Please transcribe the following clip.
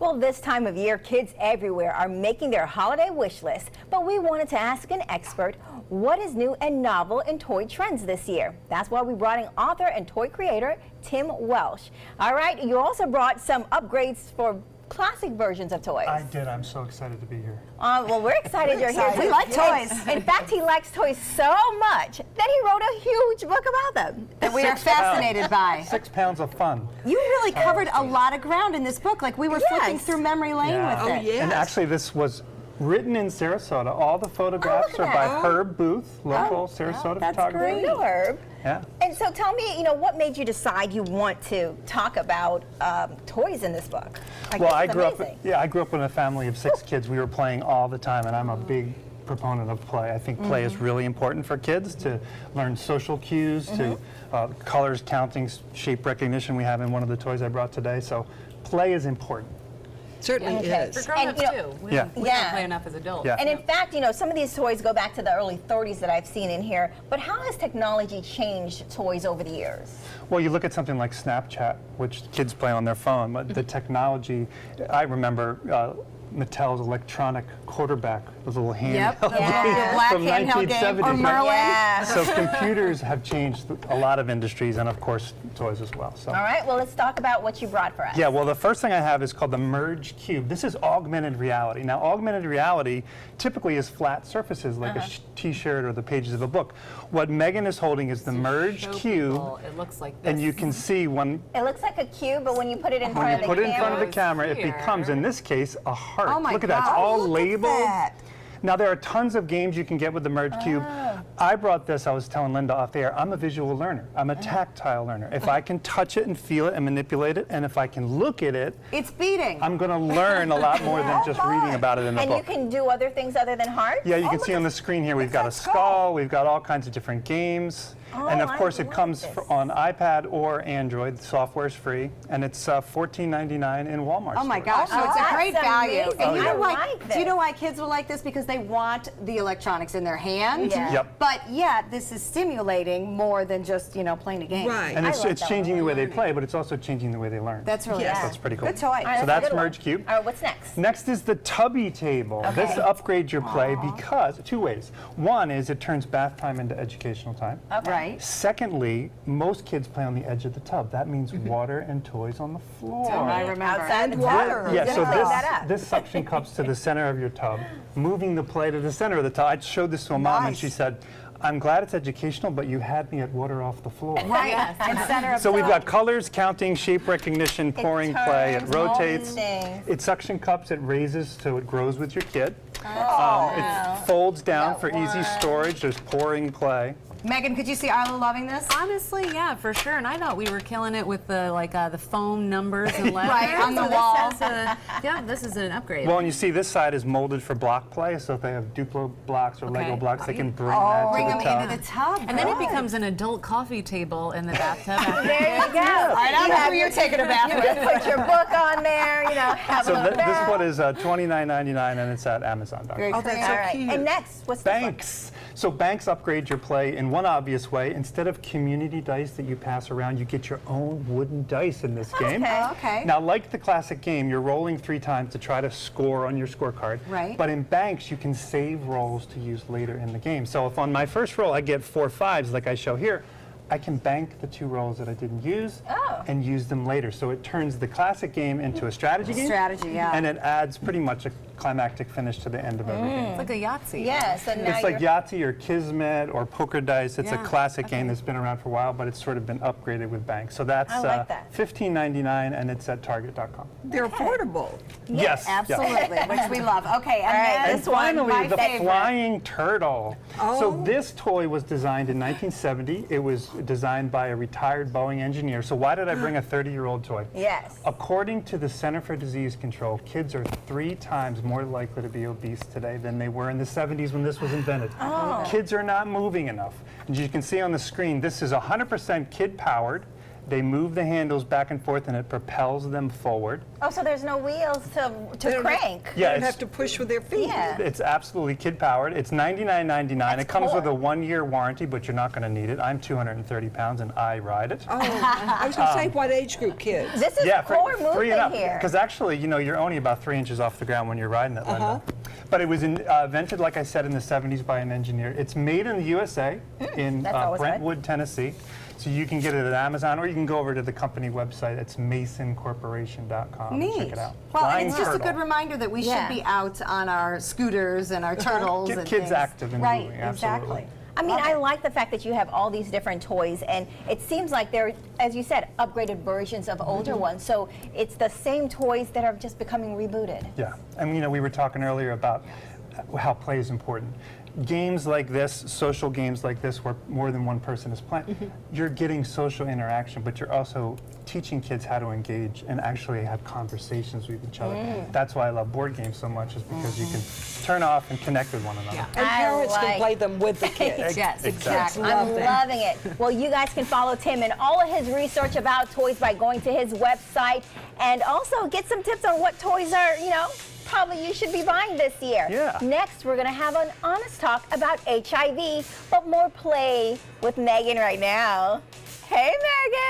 Well, this time of year, kids everywhere are making their holiday wish list, but we wanted to ask an expert what is new and novel in toy trends this year. That's why we brought in author and toy creator Tim Welsh. All right, you also brought some upgrades for classic versions of toys. I did. I'm so excited to be here. Well, we're excited you're here. We like toys. In fact, he likes toys so much that he wrote a huge book about them. That we are fascinated by. 6 pounds of fun. You really covered a lot of ground in this book. Like we were flicking through memory lane with it. yes. And actually, this was written in Sarasota. All the photographs are by Herb Booth, local Sarasota photographer. Great. Herb. Yeah. And so tell me, what made you decide you want to talk about toys in this book? Well, I grew up in a family of 6 kids. We were playing all the time, and I'm a big proponent of play. I think play is really important for kids to learn social cues, to colors, counting, shape recognition we have in one of the toys I brought today. So play is important. Certainly is. For grown-ups too. We don't play enough as adults. Yeah. And in fact, some of these toys go back to the early 30s that I've seen in here. But how has technology changed toys over the years? Well, you look at something like Snapchat, which kids play on their phone, but the technology, I remember Mattel's electronic quarterback, those little handheld The black from handheld game. 1970s. Or Merlin. Yeah. So computers have changed a lot of industries, and of course toys as well. So. All right, well, let's talk about what you brought for us. Yeah, well, the first thing I have is called the Merge Cube. This is augmented reality. Now, augmented reality typically is flat surfaces like a t-shirt or the pages of a book. What Megan is holding is the Merge Cube. It looks like this. And you can see when It looks like a cube, but when you put it in front of the put it in front of the camera, camera, it becomes, in this case, a heart. Oh my Look at that, it's God. all Look at labeled. that. Now, there are tons of games you can get with the Merge Cube. I brought this, I was telling Linda off air, I'm a visual learner. I'm a tactile learner. If I can touch it and feel it and manipulate it, and if I can look at it, It's beating. I'm going to learn a lot more than just reading about it in a and book. you can do other things other than hearts? Yeah, you can see on the screen here, we've got a skull, we've got all kinds of different games. And of I course, it love comes this. on iPad or Android. The software is free, and it's $14.99 in Walmart. Oh my stores. gosh, so it's a that's great value. amazing. And you I know like do you know this. why kids will like this? Because they want the electronics in their hand. Yeah. Yep. But yet, this is stimulating more than just, playing a game. Right. And it's love it's that changing the way they learning. play, but it's also changing the way they learn. That's really Yes. nice. That's pretty cool. Good toy. All right, So a that's good one. Merge Cube. All right, what's next? Next is the Tubby Table. This upgrades your play because, 2 ways. One is it turns bath time into educational time. Right. Secondly, most kids play on the edge of the tub. That means water and toys on the floor. I remember. Outside And the water. tub. Yeah, so Clean that up. this suction cups to the center of your tub, moving the play to the center of the tub. I showed this to a mom, and she said, I'm glad it's educational, but you had me at water off the floor. Right. And center of So we've the got colors, counting, shape recognition, pouring play. It turns, rotates. things. It suction cups. It raises so it grows with your kid. Oh. It folds down for easy storage. There's pouring play. Megan, could you see Arlo loving this? Honestly, yeah, for sure. And I thought we were killing it with the the foam numbers and letters. Right, on the So wall. this is an upgrade. Well, and you see this side is molded for block play. So if they have Duplo blocks or Lego blocks, they can bring that Bring to them the tub. into the tub. and then it Right. becomes an adult coffee table in the bathtub. There you go. All right, I know who you're taking a bath with. Put your book on there, have So a little this one is $29.99, and it's at Amazon.com. Very Oh, that's creative. so All right, cute. and next, what's this one? Banks. So banks upgrade your play in one obvious way. Instead of community dice that you pass around, you get your own wooden dice in this game. Okay. Now, like the classic game, you're rolling 3 times to try to score on your scorecard. Right. But in banks, you can save rolls to use later in the game. So if on my first roll I get 4 5s, like I show here, I can bank the 2 rolls that I didn't use and use them later. So it turns the classic game into a strategy game. Strategy, yeah. And it adds pretty much a climactic finish to the end of every game. It's like a Yahtzee. Yeah, so now It's like you're... Yahtzee or Kismet or Poker Dice. It's a Yeah, classic game that's been around for a while, but it's sort of been upgraded with banks. So that's I like that. $15.99, and it's at Target.com. They're affordable. Yes. Absolutely, which we love. Okay, and All right, then And finally, my the favorite. flying turtle. So Oh. this toy was designed in 1970. It was designed by a retired Boeing engineer. So why did I bring a 30-year-old toy? Yes. According to the Center for Disease Control, kids are 3 times more likely to be obese today than they were in the 70s when this was invented. Kids are not moving enough. And you can see on the screen, this is 100% kid-powered, They move the handles back and forth, and it propels them forward. Oh, so there's no wheels to crank. Yeah, They don't have to push with their feet. Yeah. It's absolutely kid-powered. It's $99.99. That's It comes with cool. a 1-year warranty, but you're not going to need it. I'm 230 pounds, and I ride it. Oh, I was going to say, what age group kids? This is Yeah, core 3 and movement up. here. Because actually, you know, you're only about 3 inches off the ground when you're riding it, Linda. But it was invented, like I said, in the 70s by an engineer. It's made in the USA, in that's always good. Brentwood, Tennessee. So you can get it at Amazon, or you can go over to the company website. It's masoncorporation.com. Neat. Check it out. Well, Flying and it's just a turtle. good reminder that we Yeah. should be out on our scooters and our turtles Get and kids things. active and right, moving, absolutely. exactly. I mean, I like the fact that you have all these different toys, and it seems like they're, as you said, upgraded versions of older ones. So it's the same toys that are just becoming rebooted. Yeah, and you know, we were talking earlier about how play is important. Games like this, social games like this, where more than one person is playing, you're getting social interaction, but you're also teaching kids how to engage and actually have conversations with each other. That's why I love board games so much, is because you can turn off and connect with one another. Yeah. And I parents like- can play them with the kids. Yes, Exactly. exactly. I'm loving it. Well, you guys can follow Tim and all of his research about toys by going to his website, and also get some tips on what toys are, you know, probably you should be buying this year. Yeah. Next, we're going to have an honest talk about HIV, but more play with Megan right now. Hey, Megan.